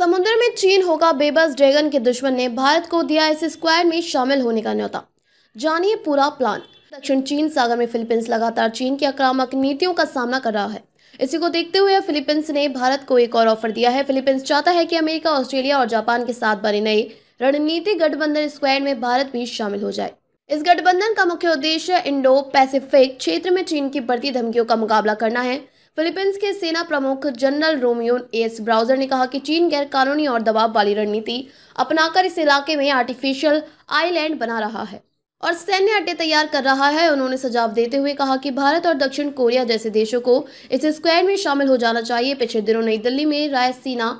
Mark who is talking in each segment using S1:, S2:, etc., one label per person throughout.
S1: समुद्र में चीन होगा बेबस, ड्रैगन के दुश्मन ने भारत को दिया इस स्क्वाड में शामिल होने का न्योता। जानिए पूरा प्लान। दक्षिण चीन सागर में फिलीपींस लगातार चीन की आक्रामक नीतियों का सामना कर रहा है। इसी को देखते हुए फिलीपींस ने भारत को एक और ऑफर दिया है। फिलीपींस चाहता है कि अमेरिका, ऑस्ट्रेलिया और जापान के साथ बने नए रणनीतिक गठबंधन स्क्वाड में भारत भी शामिल हो जाए। इस गठबंधन का मुख्य उद्देश्य इंडो पैसिफिक क्षेत्र में चीन की बढ़ती धमकियों का मुकाबला करना है। फिलीपींस के सेना प्रमुख जनरल रोमियो एस ब्राउजर ने कहा कि चीन गैर कानूनी और दबाव वाली रणनीति अपनाकर इस इलाके में आर्टिफिशियल आइलैंड बना रहा है और सैन्य अड्डे तैयार कर रहा है। उन्होंने सुझाव देते हुए कहा कि भारत और दक्षिण कोरिया जैसे देशों को इस स्क्वाड में शामिल हो जाना चाहिए। पिछले दिनों नई दिल्ली में रायसीना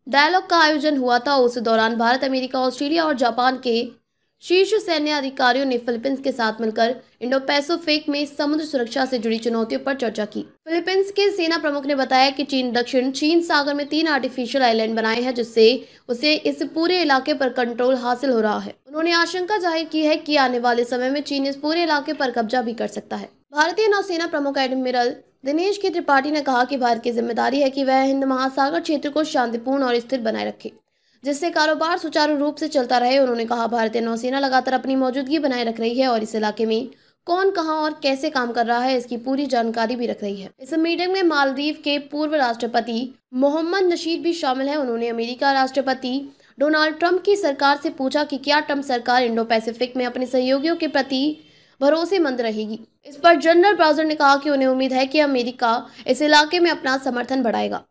S1: डायलॉग का आयोजन हुआ था। उस दौरान भारत, अमेरिका, ऑस्ट्रेलिया और जापान के शीर्ष सैन्य अधिकारियों ने फिलीपींस के साथ मिलकर इंडो पैसिफिक में समुद्र सुरक्षा से जुड़ी चुनौतियों पर चर्चा की। फिलीपींस के सेना प्रमुख ने बताया कि चीन दक्षिण चीन सागर में 3 आर्टिफिशियल आइलैंड बनाए हैं, जिससे उसे इस पूरे इलाके पर कंट्रोल हासिल हो रहा है। उन्होंने आशंका जाहिर की है कि आने वाले समय में चीन इस पूरे इलाके पर कब्जा भी कर सकता है। भारतीय नौसेना प्रमुख एडमिरल दिनेश के त्रिपाठी ने कहा कि भारत की जिम्मेदारी है कि वह हिंद महासागर क्षेत्र को शांतिपूर्ण और स्थिर बनाए रखे, जिससे कारोबार सुचारू रूप से चलता रहे। उन्होंने कहा भारतीय नौसेना लगातार अपनी मौजूदगी बनाए रख रही है और इस इलाके में कौन, कहां और कैसे काम कर रहा है, इसकी पूरी जानकारी भी रख रही है। इस मीटिंग में मालदीव के पूर्व राष्ट्रपति मोहम्मद नशीद भी शामिल है। उन्होंने अमेरिका राष्ट्रपति डोनाल्ड ट्रंप की सरकार से पूछा कि क्या ट्रंप सरकार इंडो पैसिफिक में अपने सहयोगियों के प्रति भरोसेमंद रहेगी। इस पर जनरल ब्राउजर ने कहा कि उन्हें उम्मीद है कि अमेरिका इस इलाके में अपना समर्थन बढ़ाएगा।